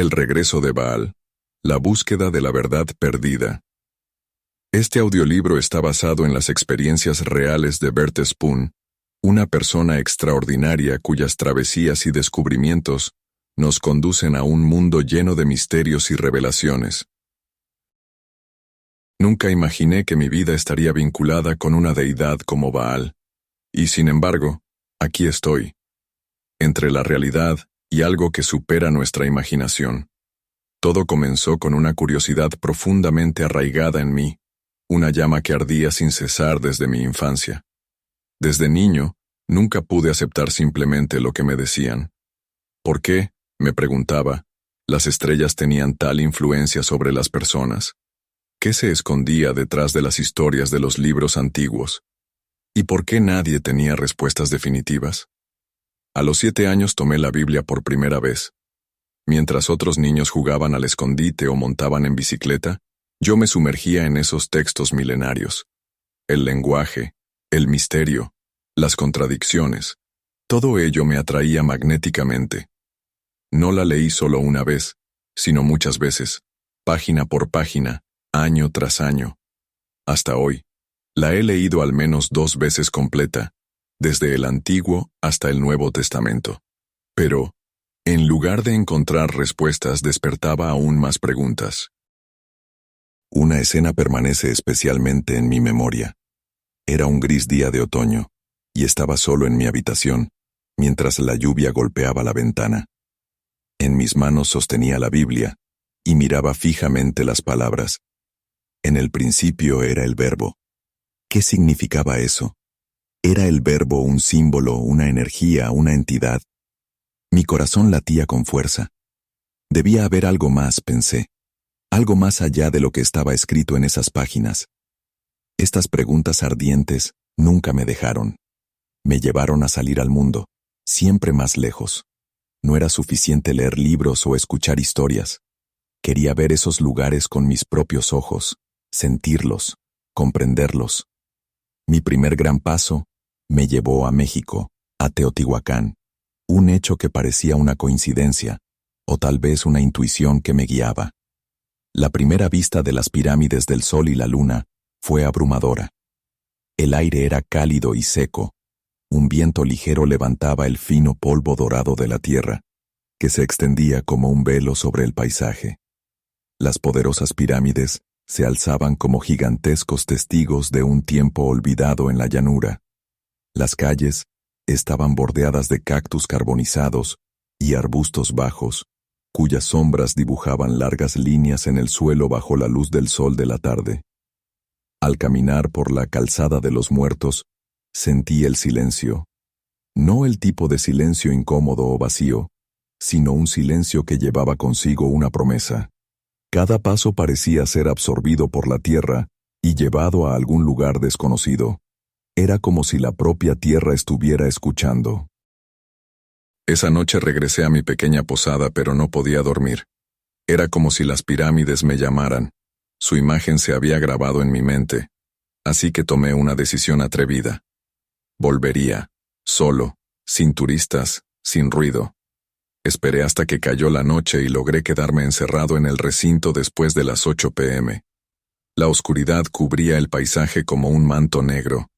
El regreso de Baal. La búsqueda de la verdad perdida. Este audiolibro está basado en las experiencias reales de Bert Spoon, una persona extraordinaria cuyas travesías y descubrimientos nos conducen a un mundo lleno de misterios y revelaciones. Nunca imaginé que mi vida estaría vinculada con una deidad como Baal, y sin embargo, aquí estoy, entre la realidad y algo que supera nuestra imaginación. Todo comenzó con una curiosidad profundamente arraigada en mí, una llama que ardía sin cesar desde mi infancia. Desde niño, nunca pude aceptar simplemente lo que me decían. ¿Por qué, me preguntaba, las estrellas tenían tal influencia sobre las personas? ¿Qué se escondía detrás de las historias de los libros antiguos? ¿Y por qué nadie tenía respuestas definitivas? A los 7 años tomé la Biblia por primera vez. Mientras otros niños jugaban al escondite o montaban en bicicleta, yo me sumergía en esos textos milenarios. El lenguaje, el misterio, las contradicciones, todo ello me atraía magnéticamente. No la leí solo una vez, sino muchas veces, página por página, año tras año. Hasta hoy, la he leído al menos 2 veces completa, desde el Antiguo hasta el Nuevo Testamento. Pero, en lugar de encontrar respuestas, despertaba aún más preguntas. Una escena permanece especialmente en mi memoria. Era un gris día de otoño, y estaba solo en mi habitación, mientras la lluvia golpeaba la ventana. En mis manos sostenía la Biblia, y miraba fijamente las palabras. En el principio era el Verbo. ¿Qué significaba eso? ¿Era el Verbo un símbolo, una energía, una entidad? Mi corazón latía con fuerza. Debía haber algo más, pensé. Algo más allá de lo que estaba escrito en esas páginas. Estas preguntas ardientes nunca me dejaron. Me llevaron a salir al mundo, siempre más lejos. No era suficiente leer libros o escuchar historias. Quería ver esos lugares con mis propios ojos, sentirlos, comprenderlos. Mi primer gran paso me llevó a México, a Teotihuacán, un hecho que parecía una coincidencia, o tal vez una intuición que me guiaba. La primera vista de las pirámides del Sol y la Luna fue abrumadora. El aire era cálido y seco. Un viento ligero levantaba el fino polvo dorado de la tierra, que se extendía como un velo sobre el paisaje. Las poderosas pirámides se alzaban como gigantescos testigos de un tiempo olvidado en la llanura. Las calles estaban bordeadas de cactus carbonizados y arbustos bajos, cuyas sombras dibujaban largas líneas en el suelo bajo la luz del sol de la tarde. Al caminar por la calzada de los muertos, sentí el silencio. No el tipo de silencio incómodo o vacío, sino un silencio que llevaba consigo una promesa. Cada paso parecía ser absorbido por la tierra y llevado a algún lugar desconocido. Era como si la propia tierra estuviera escuchando. Esa noche regresé a mi pequeña posada, pero no podía dormir. Era como si las pirámides me llamaran. Su imagen se había grabado en mi mente, así que tomé una decisión atrevida. Volvería, solo, sin turistas, sin ruido. Esperé hasta que cayó la noche y logré quedarme encerrado en el recinto después de las 8 p.m. La oscuridad cubría el paisaje como un manto negro.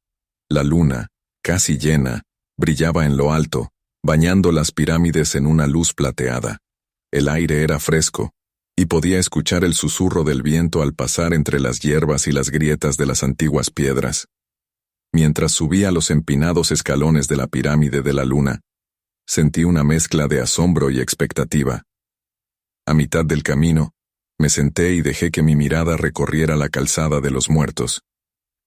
La luna, casi llena, brillaba en lo alto, bañando las pirámides en una luz plateada. El aire era fresco, y podía escuchar el susurro del viento al pasar entre las hierbas y las grietas de las antiguas piedras. Mientras subía los empinados escalones de la pirámide de la luna, sentí una mezcla de asombro y expectativa. A mitad del camino, me senté y dejé que mi mirada recorriera la calzada de los muertos.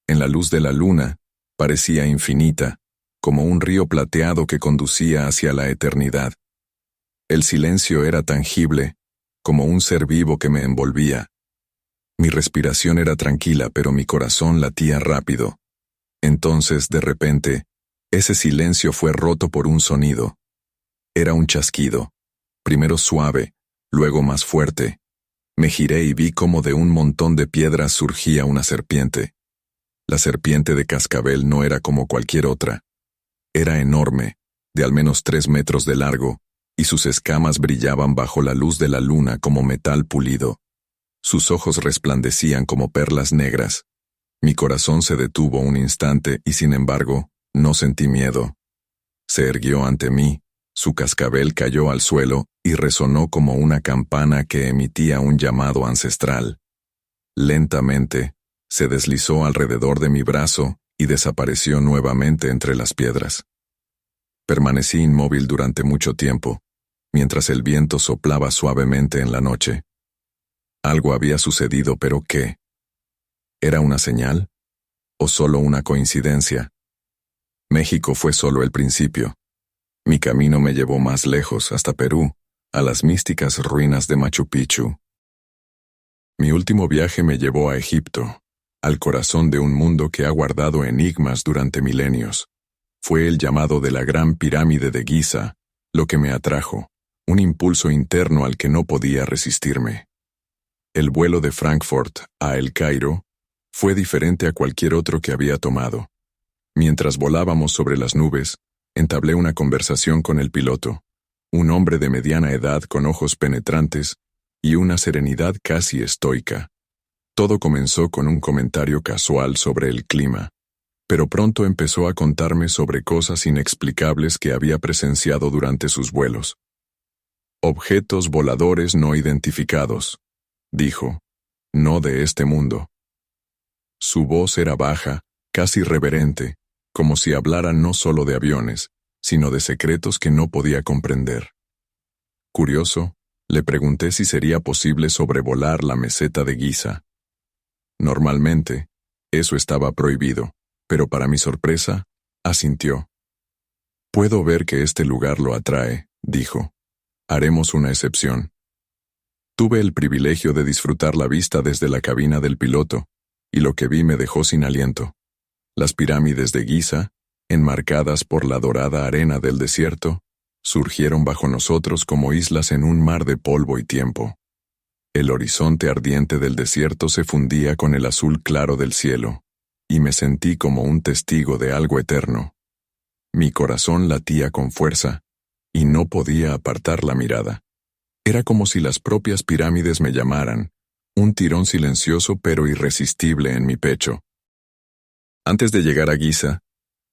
En la luz de la luna, parecía infinita, como un río plateado que conducía hacia la eternidad. El silencio era tangible, como un ser vivo que me envolvía. Mi respiración era tranquila, pero mi corazón latía rápido. Entonces, de repente, ese silencio fue roto por un sonido. Era un chasquido, primero suave, luego más fuerte. Me giré y vi cómo de un montón de piedras surgía una serpiente. La serpiente de cascabel no era como cualquier otra. Era enorme, de al menos 3 metros de largo, y sus escamas brillaban bajo la luz de la luna como metal pulido. Sus ojos resplandecían como perlas negras. Mi corazón se detuvo un instante y sin embargo, no sentí miedo. Se erguió ante mí, su cascabel cayó al suelo y resonó como una campana que emitía un llamado ancestral. Lentamente, se deslizó alrededor de mi brazo y desapareció nuevamente entre las piedras. Permanecí inmóvil durante mucho tiempo, mientras el viento soplaba suavemente en la noche. Algo había sucedido, pero ¿qué? ¿Era una señal? ¿O solo una coincidencia? México fue solo el principio. Mi camino me llevó más lejos, hasta Perú, a las místicas ruinas de Machu Picchu. Mi último viaje me llevó a Egipto, al corazón de un mundo que ha guardado enigmas durante milenios. Fue el llamado de la Gran Pirámide de Giza lo que me atrajo, un impulso interno al que no podía resistirme. El vuelo de Frankfurt a El Cairo fue diferente a cualquier otro que había tomado. Mientras volábamos sobre las nubes, entablé una conversación con el piloto, un hombre de mediana edad con ojos penetrantes y una serenidad casi estoica. Todo comenzó con un comentario casual sobre el clima, pero pronto empezó a contarme sobre cosas inexplicables que había presenciado durante sus vuelos. Objetos voladores no identificados, dijo, no de este mundo. Su voz era baja, casi reverente, como si hablara no solo de aviones, sino de secretos que no podía comprender. Curioso, le pregunté si sería posible sobrevolar la meseta de Giza. Normalmente, eso estaba prohibido, pero para mi sorpresa, asintió. Puedo ver que este lugar lo atrae, dijo. Haremos una excepción. Tuve el privilegio de disfrutar la vista desde la cabina del piloto, y lo que vi me dejó sin aliento. Las pirámides de Giza, enmarcadas por la dorada arena del desierto, surgieron bajo nosotros como islas en un mar de polvo y tiempo. El horizonte ardiente del desierto se fundía con el azul claro del cielo, y me sentí como un testigo de algo eterno. Mi corazón latía con fuerza, y no podía apartar la mirada. Era como si las propias pirámides me llamaran, un tirón silencioso pero irresistible en mi pecho. Antes de llegar a Giza,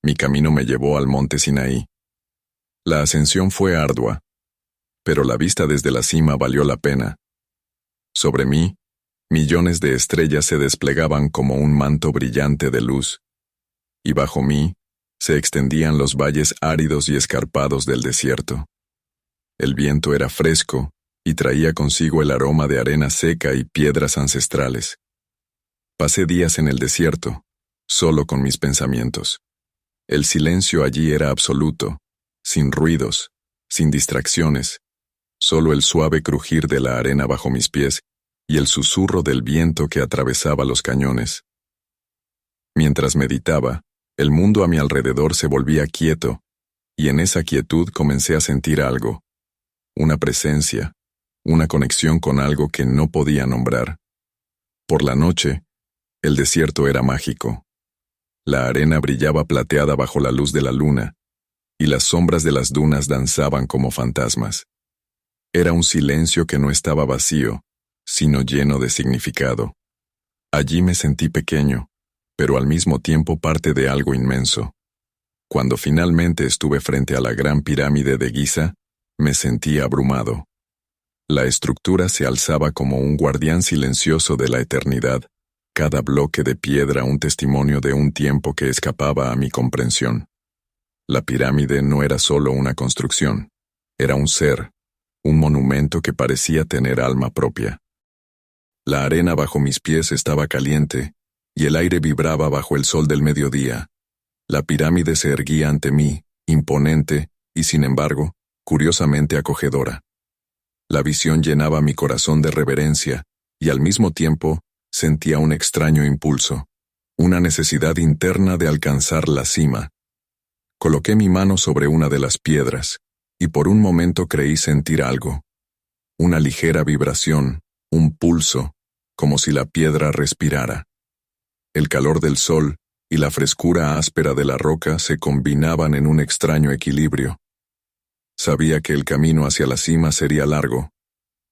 mi camino me llevó al monte Sinaí. La ascensión fue ardua, pero la vista desde la cima valió la pena. Sobre mí, millones de estrellas se desplegaban como un manto brillante de luz, y bajo mí se extendían los valles áridos y escarpados del desierto. El viento era fresco y traía consigo el aroma de arena seca y piedras ancestrales. Pasé días en el desierto, solo con mis pensamientos. El silencio allí era absoluto, sin ruidos, sin distracciones, solo el suave crujir de la arena bajo mis pies y el susurro del viento que atravesaba los cañones. Mientras meditaba, el mundo a mi alrededor se volvía quieto, y en esa quietud comencé a sentir algo, una presencia, una conexión con algo que no podía nombrar. Por la noche, el desierto era mágico. La arena brillaba plateada bajo la luz de la luna, y las sombras de las dunas danzaban como fantasmas. Era un silencio que no estaba vacío, sino lleno de significado. Allí me sentí pequeño, pero al mismo tiempo parte de algo inmenso. Cuando finalmente estuve frente a la Gran Pirámide de Giza, me sentí abrumado. La estructura se alzaba como un guardián silencioso de la eternidad, cada bloque de piedra un testimonio de un tiempo que escapaba a mi comprensión. La pirámide no era solo una construcción, era un ser, un monumento que parecía tener alma propia. La arena bajo mis pies estaba caliente, y el aire vibraba bajo el sol del mediodía. La pirámide se erguía ante mí, imponente, y sin embargo, curiosamente acogedora. La visión llenaba mi corazón de reverencia, y al mismo tiempo, sentía un extraño impulso, una necesidad interna de alcanzar la cima. Coloqué mi mano sobre una de las piedras, y por un momento creí sentir algo. Una ligera vibración, un pulso, como si la piedra respirara. El calor del sol y la frescura áspera de la roca se combinaban en un extraño equilibrio. Sabía que el camino hacia la cima sería largo,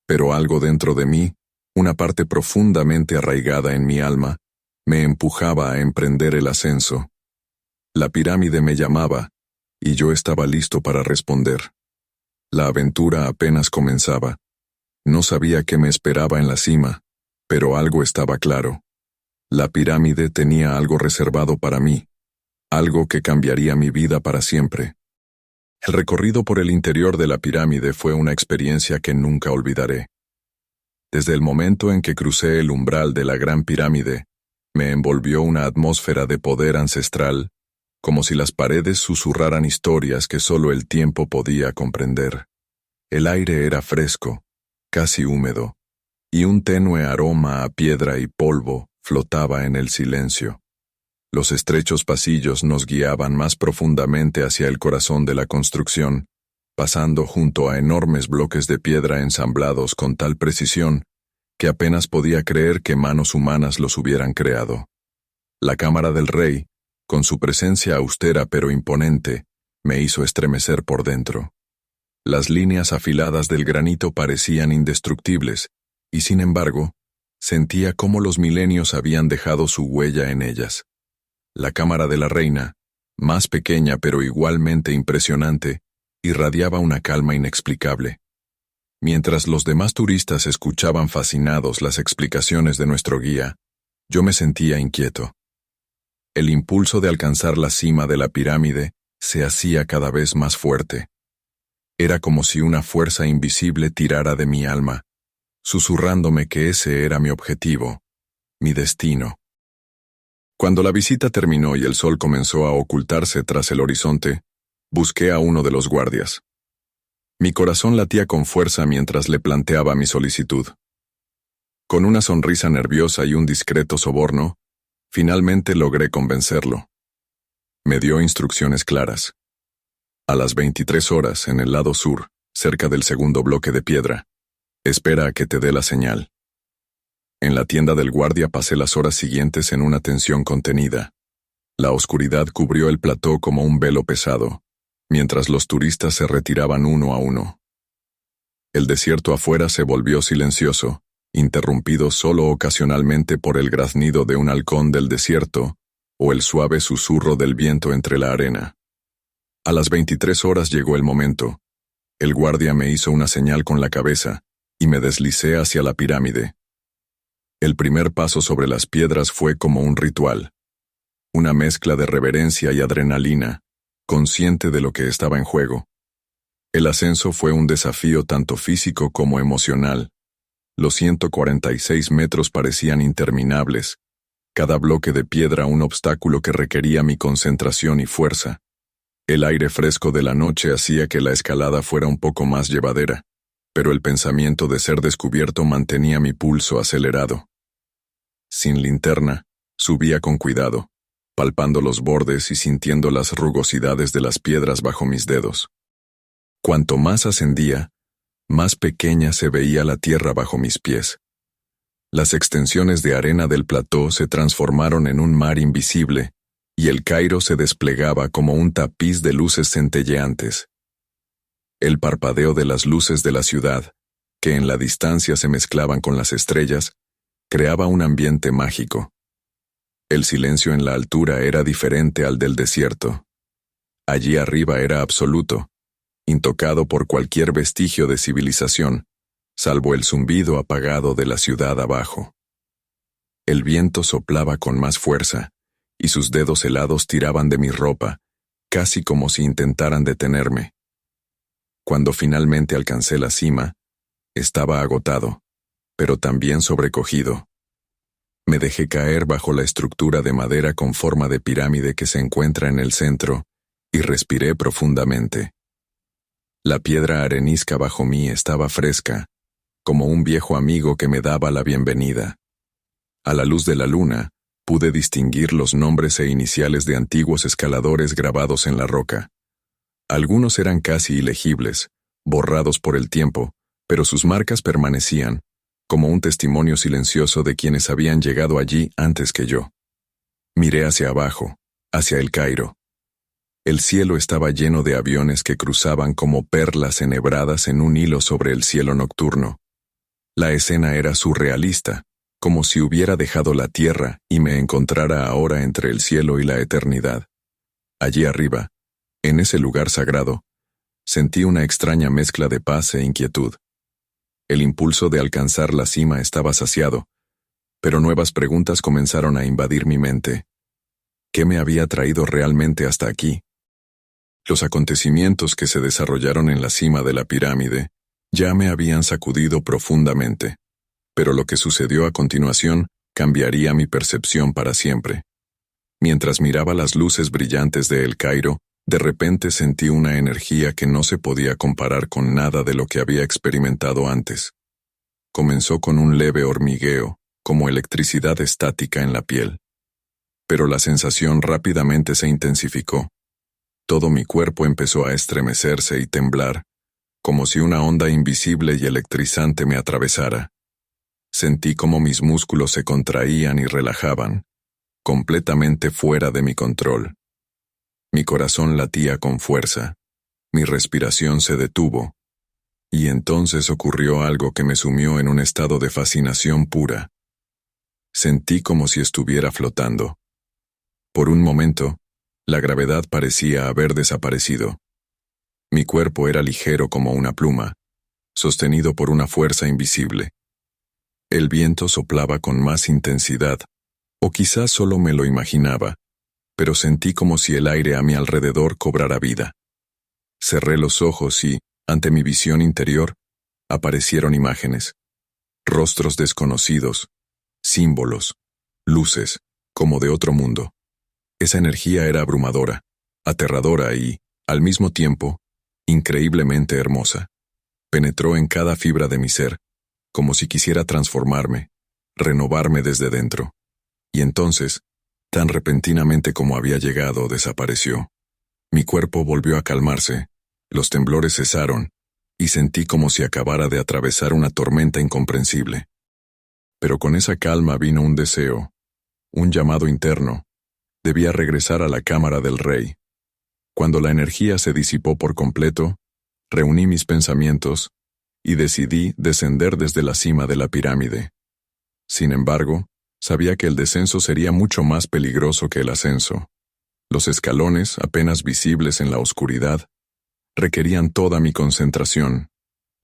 pero algo dentro de mí, una parte profundamente arraigada en mi alma, me empujaba a emprender el ascenso. La pirámide me llamaba, y yo estaba listo para responder. La aventura apenas comenzaba. No sabía qué me esperaba en la cima, pero algo estaba claro. La pirámide tenía algo reservado para mí, algo que cambiaría mi vida para siempre. El recorrido por el interior de la pirámide fue una experiencia que nunca olvidaré. Desde el momento en que crucé el umbral de la Gran Pirámide, me envolvió una atmósfera de poder ancestral, como si las paredes susurraran historias que solo el tiempo podía comprender. El aire era fresco, casi húmedo, y un tenue aroma a piedra y polvo flotaba en el silencio. Los estrechos pasillos nos guiaban más profundamente hacia el corazón de la construcción, pasando junto a enormes bloques de piedra ensamblados con tal precisión que apenas podía creer que manos humanas los hubieran creado. La cámara del rey, con su presencia austera pero imponente, me hizo estremecer por dentro. Las líneas afiladas del granito parecían indestructibles, y sin embargo, sentía cómo los milenios habían dejado su huella en ellas. La cámara de la reina, más pequeña pero igualmente impresionante, irradiaba una calma inexplicable. Mientras los demás turistas escuchaban fascinados las explicaciones de nuestro guía, yo me sentía inquieto. El impulso de alcanzar la cima de la pirámide se hacía cada vez más fuerte. Era como si una fuerza invisible tirara de mi alma, susurrándome que ese era mi objetivo, mi destino. Cuando la visita terminó y el sol comenzó a ocultarse tras el horizonte, busqué a uno de los guardias. Mi corazón latía con fuerza mientras le planteaba mi solicitud. Con una sonrisa nerviosa y un discreto soborno, finalmente logré convencerlo. Me dio instrucciones claras. A las 23 horas, en el lado sur, cerca del segundo bloque de piedra, espera a que te dé la señal. En la tienda del guardia pasé las horas siguientes en una tensión contenida. La oscuridad cubrió el plató como un velo pesado, mientras los turistas se retiraban uno a uno. El desierto afuera se volvió silencioso, interrumpido solo ocasionalmente por el graznido de un halcón del desierto o el suave susurro del viento entre la arena. A las 23 horas llegó el momento. El guardia me hizo una señal con la cabeza y me deslicé hacia la pirámide. El primer paso sobre las piedras fue como un ritual. Una mezcla de reverencia y adrenalina, consciente de lo que estaba en juego. El ascenso fue un desafío tanto físico como emocional. Los 146 metros parecían interminables, cada bloque de piedra un obstáculo que requería mi concentración y fuerza. El aire fresco de la noche hacía que la escalada fuera un poco más llevadera, pero el pensamiento de ser descubierto mantenía mi pulso acelerado. Sin linterna, subía con cuidado, palpando los bordes y sintiendo las rugosidades de las piedras bajo mis dedos. Cuanto más ascendía, más pequeña se veía la tierra bajo mis pies. Las extensiones de arena del plató se transformaron en un mar invisible, y el Cairo se desplegaba como un tapiz de luces centelleantes. El parpadeo de las luces de la ciudad, que en la distancia se mezclaban con las estrellas, creaba un ambiente mágico. El silencio en la altura era diferente al del desierto. Allí arriba era absoluto, intocado por cualquier vestigio de civilización, salvo el zumbido apagado de la ciudad abajo. El viento soplaba con más fuerza, y sus dedos helados tiraban de mi ropa, casi como si intentaran detenerme. Cuando finalmente alcancé la cima, estaba agotado, pero también sobrecogido. Me dejé caer bajo la estructura de madera con forma de pirámide que se encuentra en el centro, y respiré profundamente. La piedra arenisca bajo mí estaba fresca, como un viejo amigo que me daba la bienvenida. A la luz de la luna, pude distinguir los nombres e iniciales de antiguos escaladores grabados en la roca. Algunos eran casi ilegibles, borrados por el tiempo, pero sus marcas permanecían, como un testimonio silencioso de quienes habían llegado allí antes que yo. Miré hacia abajo, hacia el Cairo. El cielo estaba lleno de aviones que cruzaban como perlas enhebradas en un hilo sobre el cielo nocturno. La escena era surrealista, como si hubiera dejado la tierra y me encontrara ahora entre el cielo y la eternidad. Allí arriba, en ese lugar sagrado, sentí una extraña mezcla de paz e inquietud. El impulso de alcanzar la cima estaba saciado, pero nuevas preguntas comenzaron a invadir mi mente. ¿Qué me había traído realmente hasta aquí? Los acontecimientos que se desarrollaron en la cima de la pirámide ya me habían sacudido profundamente, pero lo que sucedió a continuación cambiaría mi percepción para siempre. Mientras miraba las luces brillantes de El Cairo, de repente sentí una energía que no se podía comparar con nada de lo que había experimentado antes. Comenzó con un leve hormigueo, como electricidad estática en la piel. Pero la sensación rápidamente se intensificó. Todo mi cuerpo empezó a estremecerse y temblar, como si una onda invisible y electrizante me atravesara. Sentí como mis músculos se contraían y relajaban, completamente fuera de mi control. Mi corazón latía con fuerza, mi respiración se detuvo, y entonces ocurrió algo que me sumió en un estado de fascinación pura. Sentí como si estuviera flotando. Por un momento, la gravedad parecía haber desaparecido. Mi cuerpo era ligero como una pluma, sostenido por una fuerza invisible. El viento soplaba con más intensidad, o quizás solo me lo imaginaba, pero sentí como si el aire a mi alrededor cobrara vida. Cerré los ojos y, ante mi visión interior, aparecieron imágenes, rostros desconocidos, símbolos, luces, como de otro mundo. Esa energía era abrumadora, aterradora y, al mismo tiempo, increíblemente hermosa. Penetró en cada fibra de mi ser, como si quisiera transformarme, renovarme desde dentro. Y entonces, tan repentinamente como había llegado, desapareció. Mi cuerpo volvió a calmarse, los temblores cesaron, y sentí como si acabara de atravesar una tormenta incomprensible. Pero con esa calma vino un deseo, un llamado interno. Debía regresar a la cámara del rey. Cuando la energía se disipó por completo, reuní mis pensamientos y decidí descender desde la cima de la pirámide. Sin embargo, sabía que el descenso sería mucho más peligroso que el ascenso. Los escalones, apenas visibles en la oscuridad, requerían toda mi concentración.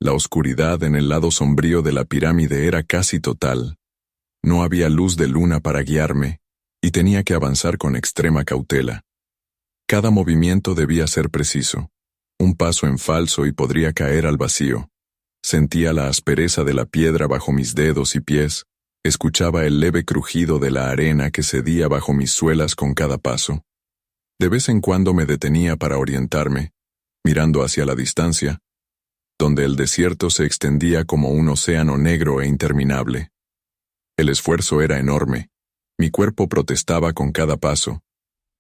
La oscuridad en el lado sombrío de la pirámide era casi total. No había luz de luna para guiarme, y tenía que avanzar con extrema cautela. Cada movimiento debía ser preciso. Un paso en falso y podría caer al vacío. Sentía la aspereza de la piedra bajo mis dedos y pies, escuchaba el leve crujido de la arena que cedía bajo mis suelas con cada paso. De vez en cuando me detenía para orientarme, mirando hacia la distancia, donde el desierto se extendía como un océano negro e interminable. El esfuerzo era enorme. Mi cuerpo protestaba con cada paso,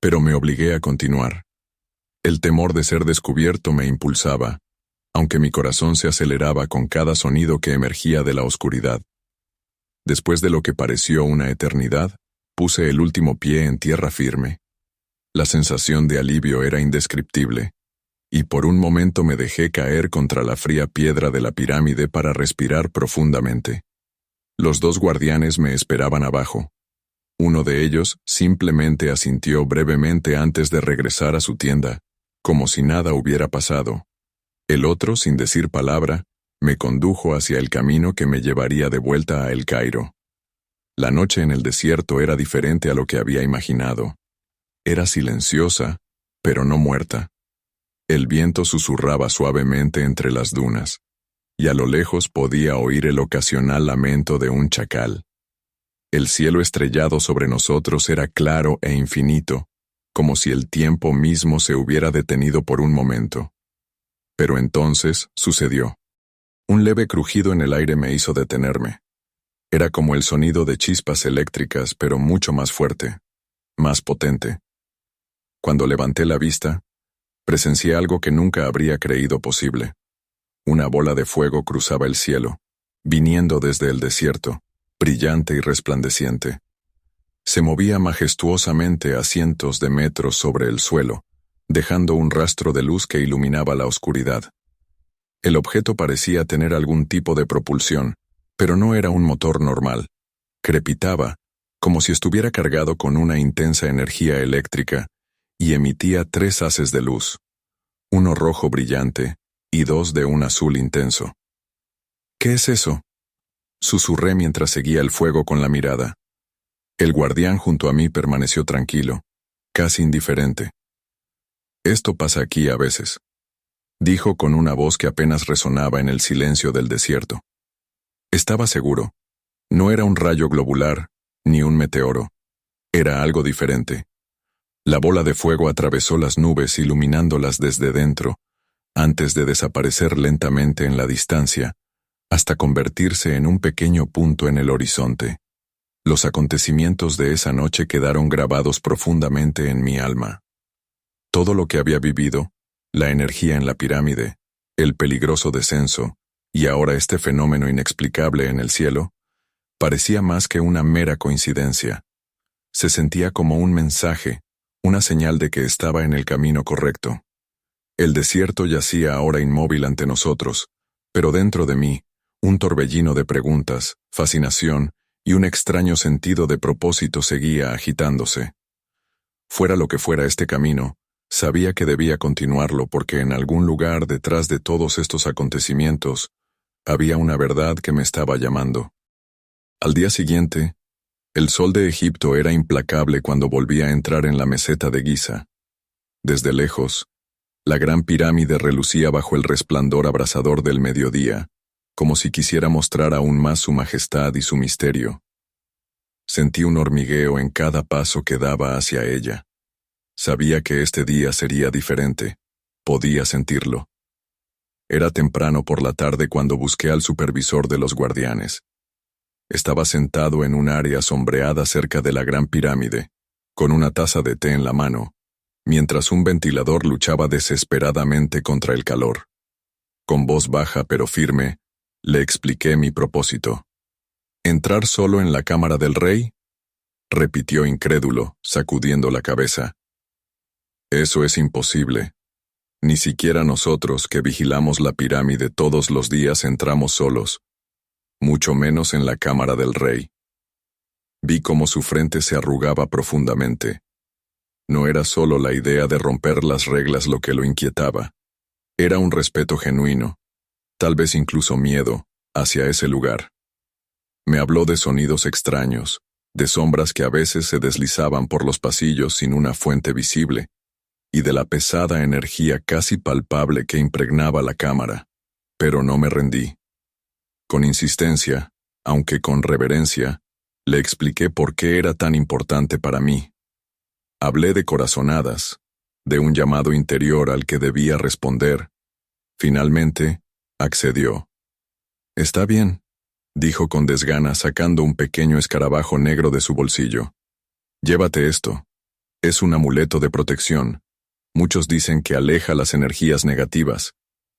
pero me obligué a continuar. El temor de ser descubierto me impulsaba, aunque mi corazón se aceleraba con cada sonido que emergía de la oscuridad. Después de lo que pareció una eternidad, puse el último pie en tierra firme. La sensación de alivio era indescriptible, y por un momento me dejé caer contra la fría piedra de la pirámide para respirar profundamente. Los dos guardianes me esperaban abajo. Uno de ellos simplemente asintió brevemente antes de regresar a su tienda, como si nada hubiera pasado. El otro, sin decir palabra, me condujo hacia el camino que me llevaría de vuelta a El Cairo. La noche en el desierto era diferente a lo que había imaginado. Era silenciosa, pero no muerta. El viento susurraba suavemente entre las dunas, y a lo lejos podía oír el ocasional lamento de un chacal. El cielo estrellado sobre nosotros era claro e infinito, como si el tiempo mismo se hubiera detenido por un momento. Pero entonces sucedió. Un leve crujido en el aire me hizo detenerme. Era como el sonido de chispas eléctricas, pero mucho más fuerte, más potente. Cuando levanté la vista, presencié algo que nunca habría creído posible. Una bola de fuego cruzaba el cielo, viniendo desde el desierto, brillante y resplandeciente. Se movía majestuosamente a cientos de metros sobre el suelo, dejando un rastro de luz que iluminaba la oscuridad. El objeto parecía tener algún tipo de propulsión, pero no era un motor normal. Crepitaba, como si estuviera cargado con una intensa energía eléctrica, y emitía 3 haces de luz, uno rojo brillante y 2 de un azul intenso. ¿Qué es eso?, susurré mientras seguía el fuego con la mirada. El guardián junto a mí permaneció tranquilo, casi indiferente. «Esto pasa aquí a veces», dijo con una voz que apenas resonaba en el silencio del desierto. Estaba seguro. No era un rayo globular, ni un meteoro. Era algo diferente. La bola de fuego atravesó las nubes iluminándolas desde dentro, antes de desaparecer lentamente en la distancia, hasta convertirse en un pequeño punto en el horizonte. Los acontecimientos de esa noche quedaron grabados profundamente en mi alma. Todo lo que había vivido, la energía en la pirámide, el peligroso descenso, y ahora este fenómeno inexplicable en el cielo, parecía más que una mera coincidencia. Se sentía como un mensaje, una señal de que estaba en el camino correcto. El desierto yacía ahora inmóvil ante nosotros, pero dentro de mí, un torbellino de preguntas, fascinación y un extraño sentido de propósito seguía agitándose. Fuera lo que fuera este camino, sabía que debía continuarlo porque en algún lugar detrás de todos estos acontecimientos había una verdad que me estaba llamando. Al día siguiente, el sol de Egipto era implacable cuando volví a entrar en la meseta de Giza. Desde lejos, la gran pirámide relucía bajo el resplandor abrasador del mediodía, como si quisiera mostrar aún más su majestad y su misterio. Sentí un hormigueo en cada paso que daba hacia ella. Sabía que este día sería diferente. Podía sentirlo. Era temprano por la tarde cuando busqué al supervisor de los guardianes. Estaba sentado en un área sombreada cerca de la gran pirámide, con una taza de té en la mano, mientras un ventilador luchaba desesperadamente contra el calor. Con voz baja pero firme, le expliqué mi propósito. ¿Entrar solo en la cámara del rey?, repitió incrédulo, sacudiendo la cabeza. Eso es imposible. Ni siquiera nosotros, que vigilamos la pirámide todos los días, entramos solos, mucho menos en la cámara del rey. Vi cómo su frente se arrugaba profundamente. No era solo la idea de romper las reglas lo que lo inquietaba. Era un respeto genuino, tal vez incluso miedo, hacia ese lugar. Me habló de sonidos extraños, de sombras que a veces se deslizaban por los pasillos sin una fuente visible, y de la pesada energía casi palpable que impregnaba la cámara. Pero no me rendí. Con insistencia, aunque con reverencia, le expliqué por qué era tan importante para mí. Hablé de corazonadas, de un llamado interior al que debía responder. Finalmente, accedió. «Está bien», dijo con desgana, sacando un pequeño escarabajo negro de su bolsillo. «Llévate esto. Es un amuleto de protección. Muchos dicen que aleja las energías negativas».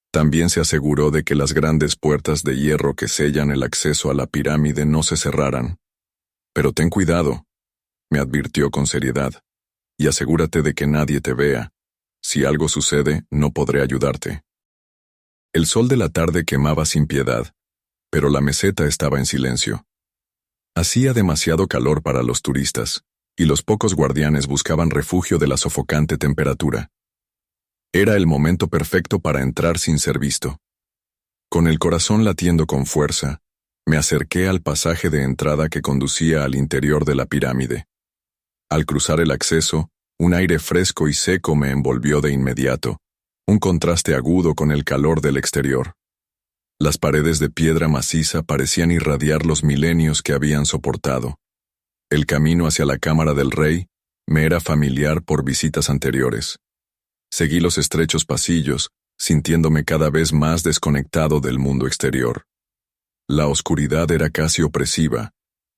También se aseguró de que las grandes puertas de hierro que sellan el acceso a la pirámide no se cerraran. «Pero ten cuidado», me advirtió con seriedad, «y asegúrate de que nadie te vea. Si algo sucede, no podré ayudarte». El sol de la tarde quemaba sin piedad, pero la meseta estaba en silencio. Hacía demasiado calor para los turistas, y los pocos guardianes buscaban refugio de la sofocante temperatura. Era el momento perfecto para entrar sin ser visto. Con el corazón latiendo con fuerza, me acerqué al pasaje de entrada que conducía al interior de la pirámide. Al cruzar el acceso, un aire fresco y seco me envolvió de inmediato, un contraste agudo con el calor del exterior. Las paredes de piedra maciza parecían irradiar los milenios que habían soportado. El camino hacia la cámara del rey me era familiar por visitas anteriores. Seguí los estrechos pasillos, sintiéndome cada vez más desconectado del mundo exterior. La oscuridad era casi opresiva,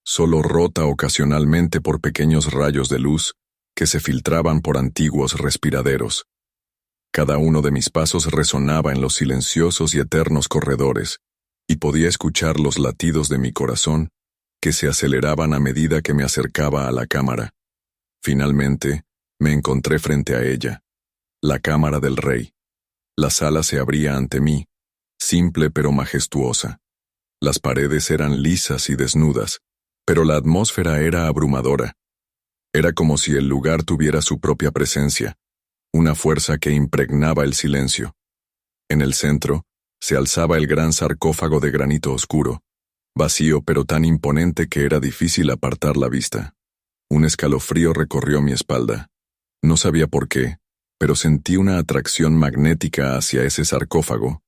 solo rota ocasionalmente por pequeños rayos de luz que se filtraban por antiguos respiraderos. Cada uno de mis pasos resonaba en los silenciosos y eternos corredores, y podía escuchar los latidos de mi corazón que se aceleraban a medida que me acercaba a la cámara. Finalmente, me encontré frente a ella. La cámara del rey. La sala se abría ante mí, simple pero majestuosa. Las paredes eran lisas y desnudas, pero la atmósfera era abrumadora. Era como si el lugar tuviera su propia presencia, una fuerza que impregnaba el silencio. En el centro, se alzaba el gran sarcófago de granito oscuro, vacío pero tan imponente que era difícil apartar la vista. Un escalofrío recorrió mi espalda. No sabía por qué, pero sentí una atracción magnética hacia ese sarcófago.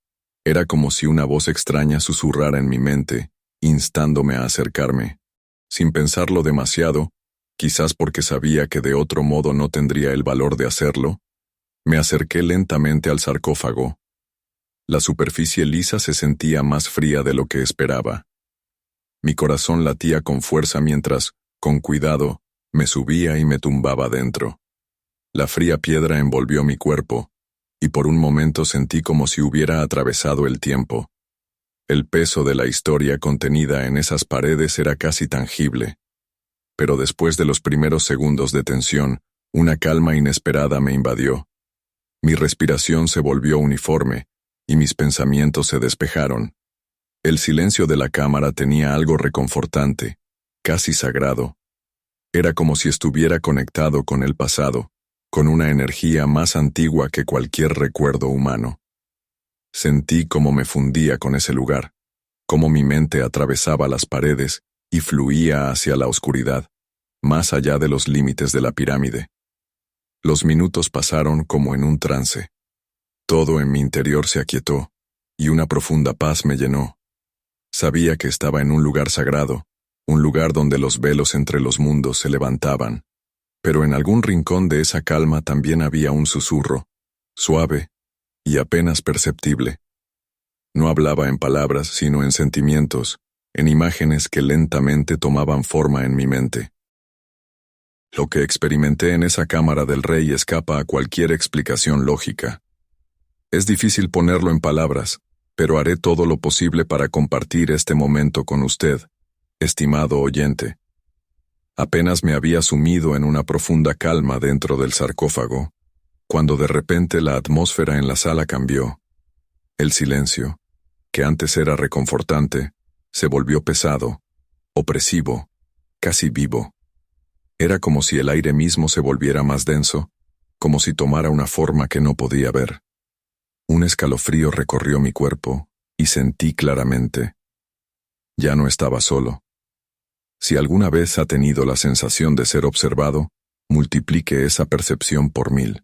Era como si una voz extraña susurrara en mi mente, instándome a acercarme. Sin pensarlo demasiado, quizás porque sabía que de otro modo no tendría el valor de hacerlo, me acerqué lentamente al sarcófago. La superficie lisa se sentía más fría de lo que esperaba. Mi corazón latía con fuerza mientras, con cuidado, me subía y me tumbaba dentro. La fría piedra envolvió mi cuerpo, y por un momento sentí como si hubiera atravesado el tiempo. El peso de la historia contenida en esas paredes era casi tangible. Pero después de los primeros segundos de tensión, una calma inesperada me invadió. Mi respiración se volvió uniforme, y mis pensamientos se despejaron. El silencio de la cámara tenía algo reconfortante, casi sagrado. Era como si estuviera conectado con el pasado, con una energía más antigua que cualquier recuerdo humano. Sentí cómo me fundía con ese lugar, cómo mi mente atravesaba las paredes y fluía hacia la oscuridad, más allá de los límites de la pirámide. Los minutos pasaron como en un trance. Todo en mi interior se aquietó, y una profunda paz me llenó. Sabía que estaba en un lugar sagrado, un lugar donde los velos entre los mundos se levantaban. Pero en algún rincón de esa calma también había un susurro, suave y apenas perceptible. No hablaba en palabras, sino en sentimientos, en imágenes que lentamente tomaban forma en mi mente. Lo que experimenté en esa cámara del rey escapa a cualquier explicación lógica. Es difícil ponerlo en palabras, pero haré todo lo posible para compartir este momento con usted, estimado oyente. Apenas me había sumido en una profunda calma dentro del sarcófago, cuando de repente la atmósfera en la sala cambió. El silencio, que antes era reconfortante, se volvió pesado, opresivo, casi vivo. Era como si el aire mismo se volviera más denso, como si tomara una forma que no podía ver. Un escalofrío recorrió mi cuerpo y sentí claramente. Ya no estaba solo. Si alguna vez ha tenido la sensación de ser observado, multiplique esa percepción por 1000.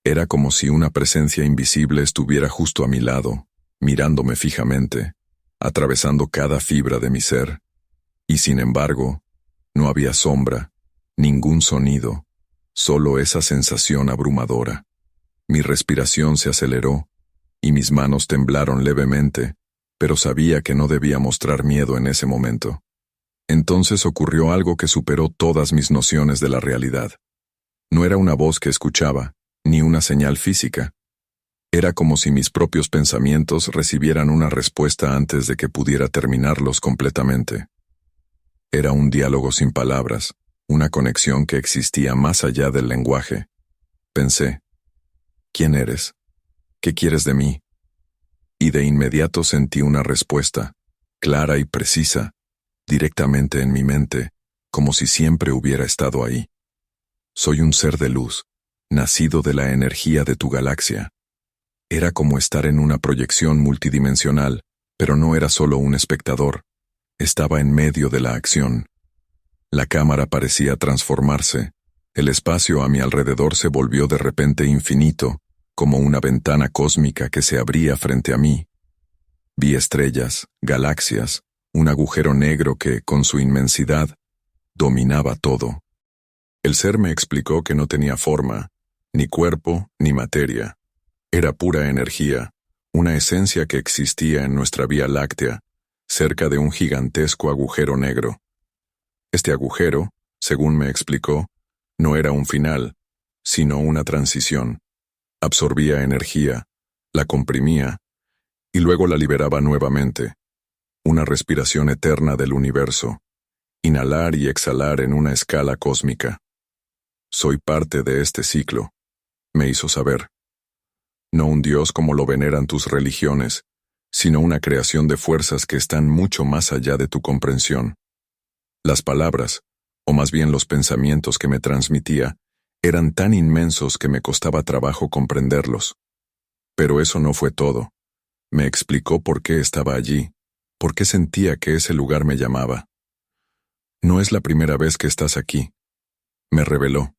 Era como si una presencia invisible estuviera justo a mi lado, mirándome fijamente, atravesando cada fibra de mi ser. Y sin embargo, no había sombra, ningún sonido, solo esa sensación abrumadora. Mi respiración se aceleró, y mis manos temblaron levemente, pero sabía que no debía mostrar miedo en ese momento. Entonces ocurrió algo que superó todas mis nociones de la realidad. No era una voz que escuchaba, ni una señal física. Era como si mis propios pensamientos recibieran una respuesta antes de que pudiera terminarlos completamente. Era un diálogo sin palabras, una conexión que existía más allá del lenguaje. Pensé, ¿quién eres? ¿Qué quieres de mí? Y de inmediato sentí una respuesta, clara y precisa, directamente en mi mente, como si siempre hubiera estado ahí. Soy un ser de luz, nacido de la energía de tu galaxia. Era como estar en una proyección multidimensional, pero no era solo un espectador. Estaba en medio de la acción. La cámara parecía transformarse. El espacio a mi alrededor se volvió de repente infinito, como una ventana cósmica que se abría frente a mí. Vi estrellas, galaxias, un agujero negro que, con su inmensidad, dominaba todo. El ser me explicó que no tenía forma, ni cuerpo, ni materia. Era pura energía, una esencia que existía en nuestra Vía Láctea, cerca de un gigantesco agujero negro. Este agujero, según me explicó, no era un final, sino una transición. Absorbía energía, la comprimía, y luego la liberaba nuevamente. Una respiración eterna del universo, inhalar y exhalar en una escala cósmica. Soy parte de este ciclo. me hizo saber. No un Dios como lo veneran tus religiones, sino una creación de fuerzas que están mucho más allá de tu comprensión. Las palabras, o más bien los pensamientos que me transmitía, eran tan inmensos que me costaba trabajo comprenderlos. Pero eso no fue todo. Me explicó por qué estaba allí, por qué sentía que ese lugar me llamaba. No es la primera vez que estás aquí, me reveló.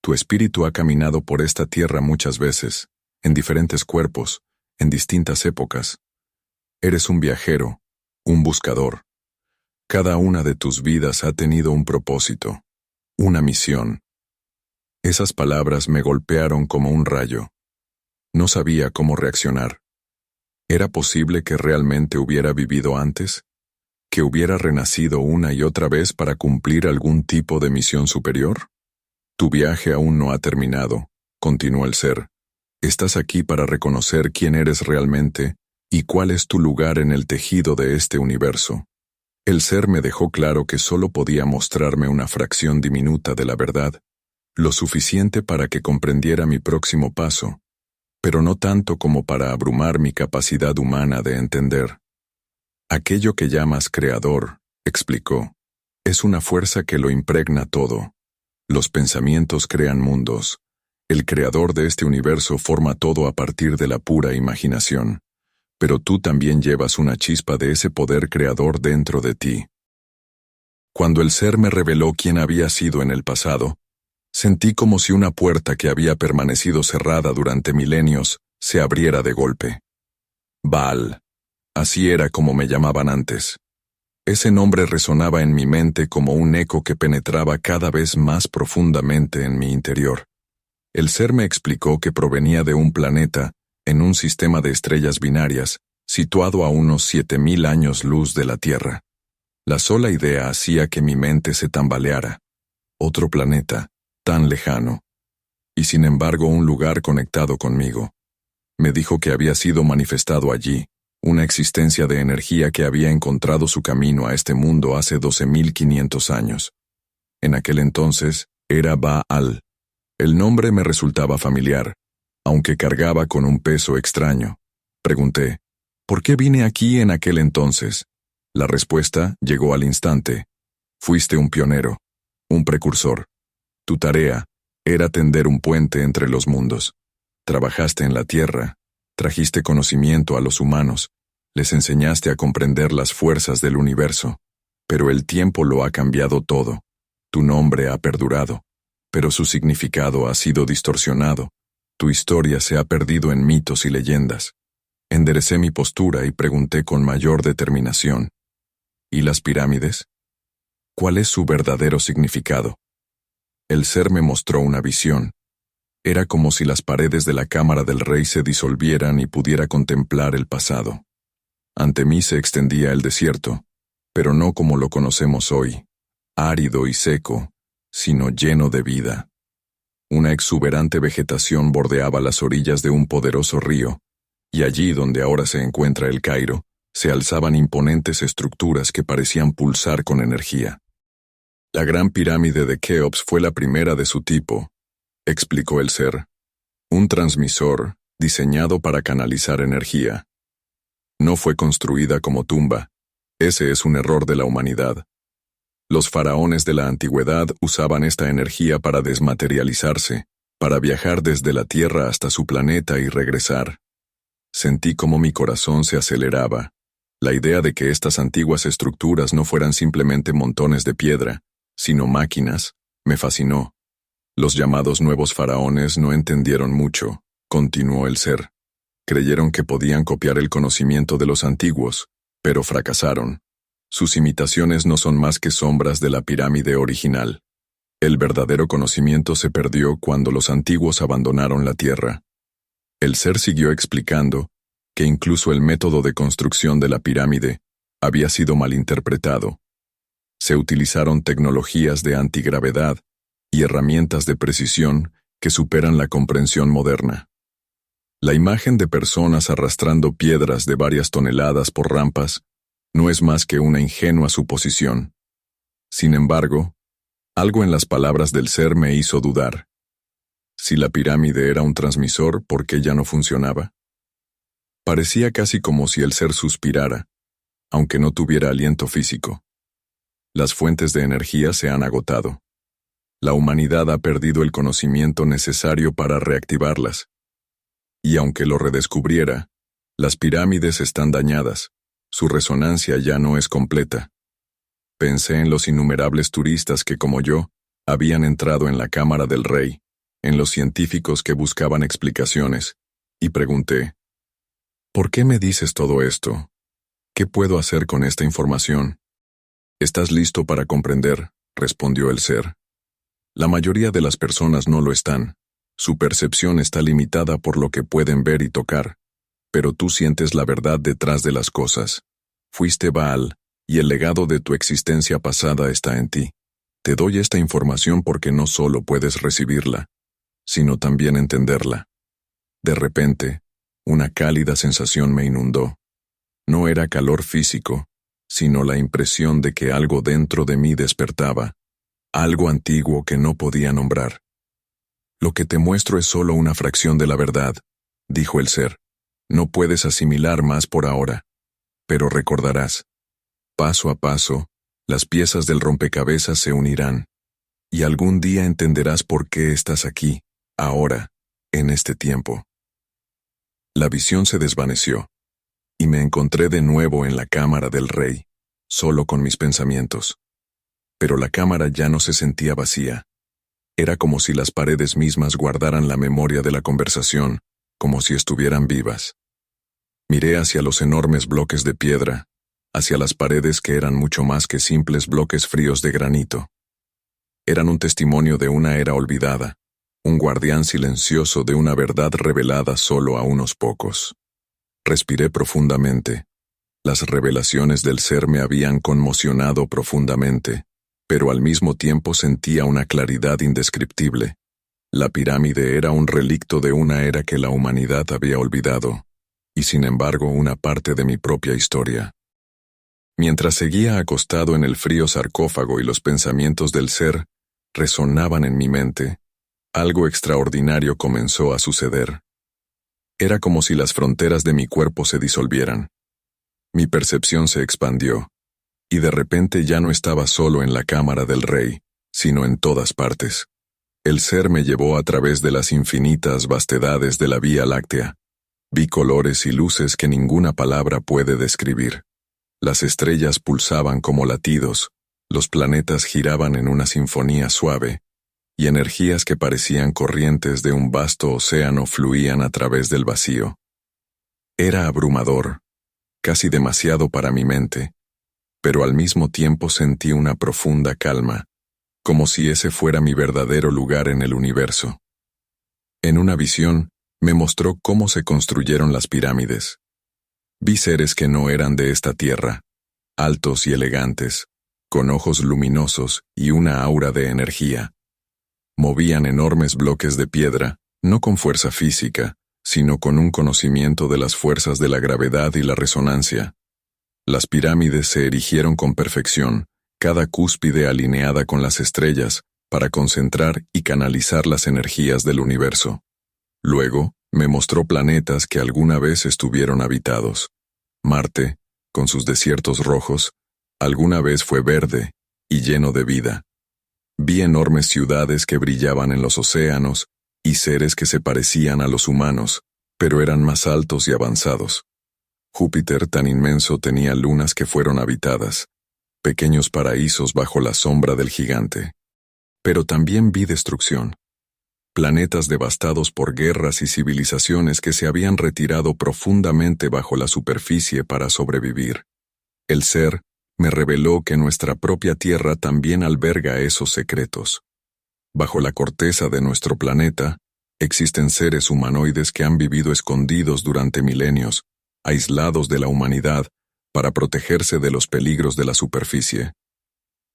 Tu espíritu ha caminado por esta tierra muchas veces, en diferentes cuerpos, en distintas épocas. Eres un viajero, un buscador. Cada una de tus vidas ha tenido un propósito, una misión. Esas palabras me golpearon como un rayo. No sabía cómo reaccionar. ¿Era posible que realmente hubiera vivido antes? ¿Que hubiera renacido una y otra vez para cumplir algún tipo de misión superior? Tu viaje aún no ha terminado, continuó el ser. Estás aquí para reconocer quién eres realmente y cuál es tu lugar en el tejido de este universo. El ser me dejó claro que solo podía mostrarme una fracción diminuta de la verdad, lo suficiente para que comprendiera mi próximo paso, pero no tanto como para abrumar mi capacidad humana de entender. Aquello que llamas creador, explicó, es una fuerza que lo impregna todo. Los pensamientos crean mundos. El creador de este universo forma todo a partir de la pura imaginación. Pero tú también llevas una chispa de ese poder creador dentro de ti. Cuando el ser me reveló quién había sido en el pasado, sentí como si una puerta que había permanecido cerrada durante milenios se abriera de golpe. Baal. Así era como me llamaban antes. Ese nombre resonaba en mi mente como un eco que penetraba cada vez más profundamente en mi interior. El ser me explicó que provenía de un planeta, en un sistema de estrellas binarias, situado a unos 7000 años luz de la Tierra. La sola idea hacía que mi mente se tambaleara. Otro planeta, tan lejano. Y sin embargo un lugar conectado conmigo. Me dijo que había sido manifestado allí, una existencia de energía que había encontrado su camino a este mundo hace 12.500 años. En aquel entonces, era Baal. El nombre me resultaba familiar, aunque cargaba con un peso extraño. Pregunté, ¿por qué vine aquí en aquel entonces? La respuesta llegó al instante. Fuiste un pionero, un precursor. Tu tarea era tender un puente entre los mundos. Trabajaste en la tierra, trajiste conocimiento a los humanos, les enseñaste a comprender las fuerzas del universo. Pero el tiempo lo ha cambiado todo. Tu nombre ha perdurado, pero su significado ha sido distorsionado. Tu historia se ha perdido en mitos y leyendas. Enderecé mi postura y pregunté con mayor determinación. ¿Y las pirámides? ¿Cuál es su verdadero significado? El ser me mostró una visión. Era como si las paredes de la cámara del rey se disolvieran y pudiera contemplar el pasado. Ante mí se extendía el desierto, pero no como lo conocemos hoy, árido y seco, sino lleno de vida. Una exuberante vegetación bordeaba las orillas de un poderoso río, y allí donde ahora se encuentra el Cairo, se alzaban imponentes estructuras que parecían pulsar con energía. La gran pirámide de Keops fue la primera de su tipo, explicó el ser. Un transmisor diseñado para canalizar energía. No fue construida como tumba. Ese es un error de la humanidad. Los faraones de la antigüedad usaban esta energía para desmaterializarse, para viajar desde la Tierra hasta su planeta y regresar. Sentí como mi corazón se aceleraba. La idea de que estas antiguas estructuras no fueran simplemente montones de piedra, sino máquinas, me fascinó. Los llamados nuevos faraones no entendieron mucho, continuó el ser. Creyeron que podían copiar el conocimiento de los antiguos, pero fracasaron. Sus imitaciones no son más que sombras de la pirámide original. El verdadero conocimiento se perdió cuando los antiguos abandonaron la Tierra. El ser siguió explicando que incluso el método de construcción de la pirámide había sido malinterpretado. Se utilizaron tecnologías de antigravedad y herramientas de precisión que superan la comprensión moderna. La imagen de personas arrastrando piedras de varias toneladas por rampas no es más que una ingenua suposición. Sin embargo, algo en las palabras del ser me hizo dudar. Si la pirámide era un transmisor, ¿por qué ya no funcionaba? Parecía casi como si el ser suspirara, aunque no tuviera aliento físico. Las fuentes de energía se han agotado. La humanidad ha perdido el conocimiento necesario para reactivarlas. Y aunque lo redescubriera, las pirámides están dañadas, su resonancia ya no es completa. Pensé en los innumerables turistas que, como yo, habían entrado en la cámara del rey, en los científicos que buscaban explicaciones, y pregunté, ¿por qué me dices todo esto? ¿Qué puedo hacer con esta información? ¿Estás listo para comprender?, respondió el ser. La mayoría de las personas no lo están. Su percepción está limitada por lo que pueden ver y tocar, pero tú sientes la verdad detrás de las cosas. Fuiste Baal, y el legado de tu existencia pasada está en ti. Te doy esta información porque no solo puedes recibirla, sino también entenderla. De repente, una cálida sensación me inundó. No era calor físico, sino la impresión de que algo dentro de mí despertaba, algo antiguo que no podía nombrar. Lo que te muestro es solo una fracción de la verdad, dijo el ser. No puedes asimilar más por ahora, pero recordarás. Paso a paso, las piezas del rompecabezas se unirán, y algún día entenderás por qué estás aquí, ahora, en este tiempo. La visión se desvaneció, y me encontré de nuevo en la cámara del rey, solo con mis pensamientos. Pero la cámara ya no se sentía vacía. Era como si las paredes mismas guardaran la memoria de la conversación, como si estuvieran vivas. Miré hacia los enormes bloques de piedra, hacia las paredes que eran mucho más que simples bloques fríos de granito. Eran un testimonio de una era olvidada, un guardián silencioso de una verdad revelada solo a unos pocos. Respiré profundamente. Las revelaciones del ser me habían conmocionado profundamente, pero al mismo tiempo sentía una claridad indescriptible. La pirámide era un relicto de una era que la humanidad había olvidado, y sin embargo una parte de mi propia historia. Mientras seguía acostado en el frío sarcófago y los pensamientos del ser resonaban en mi mente, algo extraordinario comenzó a suceder. Era como si las fronteras de mi cuerpo se disolvieran. Mi percepción se expandió, y de repente ya no estaba solo en la cámara del rey, sino en todas partes. El ser me llevó a través de las infinitas vastedades de la Vía Láctea. Vi colores y luces que ninguna palabra puede describir. Las estrellas pulsaban como latidos, los planetas giraban en una sinfonía suave, y energías que parecían corrientes de un vasto océano fluían a través del vacío. Era abrumador, casi demasiado para mi mente, pero al mismo tiempo sentí una profunda calma, como si ese fuera mi verdadero lugar en el universo. En una visión, me mostró cómo se construyeron las pirámides. Vi seres que no eran de esta tierra, altos y elegantes, con ojos luminosos y una aura de energía. Movían enormes bloques de piedra, no con fuerza física, sino con un conocimiento de las fuerzas de la gravedad y la resonancia. Las pirámides se erigieron con perfección, cada cúspide alineada con las estrellas, para concentrar y canalizar las energías del universo. Luego, me mostró planetas que alguna vez estuvieron habitados. Marte, con sus desiertos rojos, alguna vez fue verde y lleno de vida. Vi enormes ciudades que brillaban en los océanos y seres que se parecían a los humanos, pero eran más altos y avanzados. Júpiter tan inmenso tenía lunas que fueron habitadas, pequeños paraísos bajo la sombra del gigante. Pero también vi destrucción. Planetas devastados por guerras y civilizaciones que se habían retirado profundamente bajo la superficie para sobrevivir. El ser me reveló que nuestra propia Tierra también alberga esos secretos. Bajo la corteza de nuestro planeta, existen seres humanoides que han vivido escondidos durante milenios, aislados de la humanidad, para protegerse de los peligros de la superficie.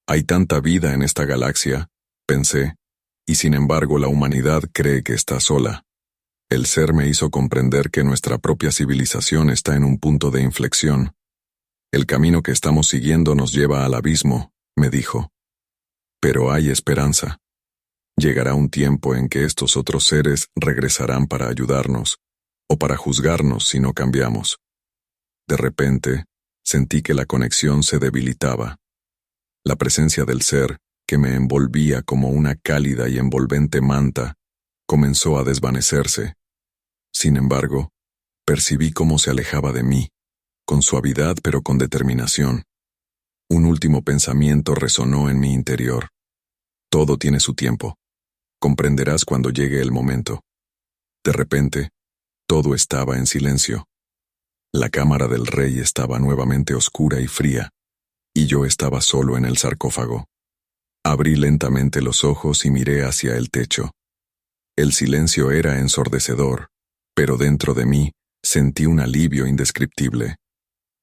Hay tanta vida en esta galaxia, pensé, y sin embargo la humanidad cree que está sola. El ser me hizo comprender que nuestra propia civilización está en un punto de inflexión. El camino que estamos siguiendo nos lleva al abismo, me dijo. Pero hay esperanza. Llegará un tiempo en que estos otros seres regresarán para ayudarnos, o para juzgarnos si no cambiamos. De repente, sentí que la conexión se debilitaba. La presencia del ser, que me envolvía como una cálida y envolvente manta, comenzó a desvanecerse. Sin embargo, percibí cómo se alejaba de mí, con suavidad pero con determinación. Un último pensamiento resonó en mi interior. Todo tiene su tiempo. Comprenderás cuando llegue el momento. De repente, todo estaba en silencio. La cámara del rey estaba nuevamente oscura y fría, y yo estaba solo en el sarcófago. Abrí lentamente los ojos y miré hacia el techo. El silencio era ensordecedor, pero dentro de mí sentí un alivio indescriptible.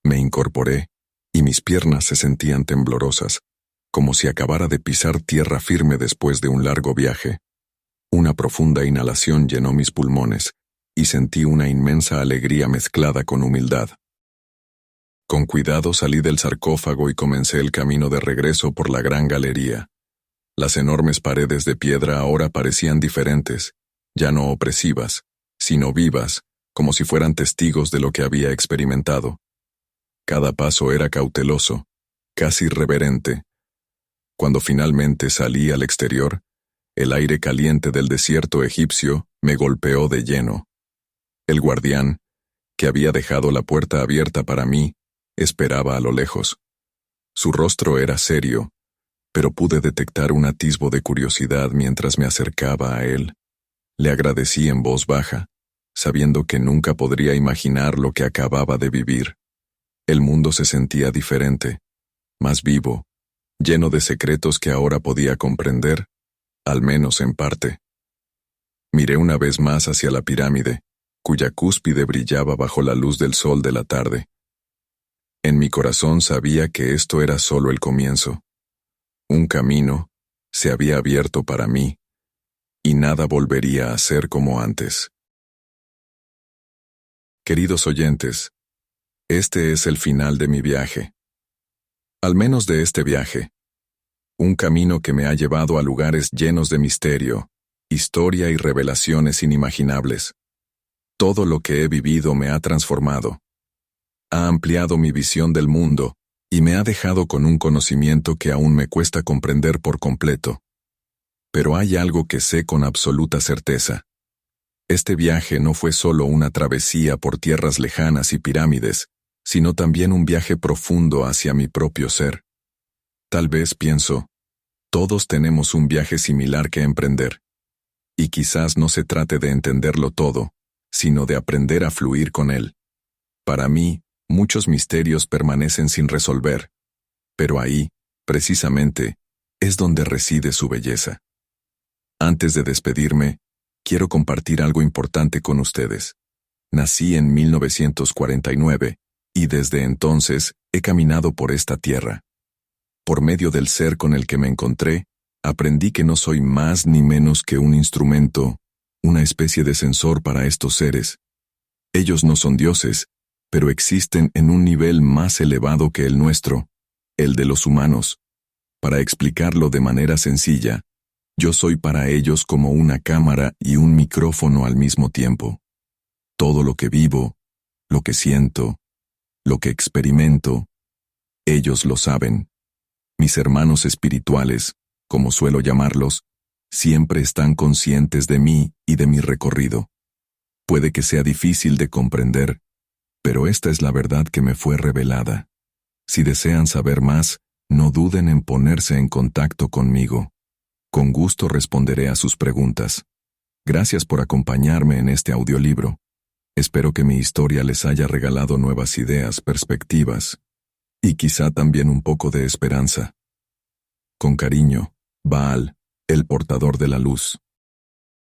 Me incorporé, y mis piernas se sentían temblorosas, como si acabara de pisar tierra firme después de un largo viaje. Una profunda inhalación llenó mis pulmones, y sentí una inmensa alegría mezclada con humildad. Con cuidado salí del sarcófago y comencé el camino de regreso por la gran galería. Las enormes paredes de piedra ahora parecían diferentes, ya no opresivas, sino vivas, como si fueran testigos de lo que había experimentado. Cada paso era cauteloso, casi reverente. Cuando finalmente salí al exterior, el aire caliente del desierto egipcio me golpeó de lleno. El guardián, que había dejado la puerta abierta para mí, esperaba a lo lejos. Su rostro era serio, pero pude detectar un atisbo de curiosidad mientras me acercaba a él. Le agradecí en voz baja, sabiendo que nunca podría imaginar lo que acababa de vivir. El mundo se sentía diferente, más vivo, lleno de secretos que ahora podía comprender, al menos en parte. Miré una vez más hacia la pirámide, cuya cúspide brillaba bajo la luz del sol de la tarde. En mi corazón sabía que esto era solo el comienzo. Un camino se había abierto para mí, y nada volvería a ser como antes. Queridos oyentes, este es el final de mi viaje. Al menos de este viaje. Un camino que me ha llevado a lugares llenos de misterio, historia y revelaciones inimaginables. Todo lo que he vivido me ha transformado. Ha ampliado mi visión del mundo y me ha dejado con un conocimiento que aún me cuesta comprender por completo. Pero hay algo que sé con absoluta certeza. Este viaje no fue solo una travesía por tierras lejanas y pirámides, sino también un viaje profundo hacia mi propio ser. Tal vez pienso, todos tenemos un viaje similar que emprender. Y quizás no se trate de entenderlo todo, sino de aprender a fluir con él. Para mí, muchos misterios permanecen sin resolver, pero ahí, precisamente, es donde reside su belleza. Antes de despedirme, quiero compartir algo importante con ustedes. Nací en 1949, y desde entonces he caminado por esta tierra. Por medio del ser con el que me encontré, aprendí que no soy más ni menos que un instrumento, una especie de sensor para estos seres. Ellos no son dioses, pero existen en un nivel más elevado que el nuestro, el de los humanos. Para explicarlo de manera sencilla, yo soy para ellos como una cámara y un micrófono al mismo tiempo. Todo lo que vivo, lo que siento, lo que experimento, ellos lo saben. Mis hermanos espirituales, como suelo llamarlos, siempre están conscientes de mí y de mi recorrido. Puede que sea difícil de comprender, pero esta es la verdad que me fue revelada. Si desean saber más, no duden en ponerse en contacto conmigo. Con gusto responderé a sus preguntas. Gracias por acompañarme en este audiolibro. Espero que mi historia les haya regalado nuevas ideas, perspectivas, y quizá también un poco de esperanza. Con cariño, Baal, el portador de la luz.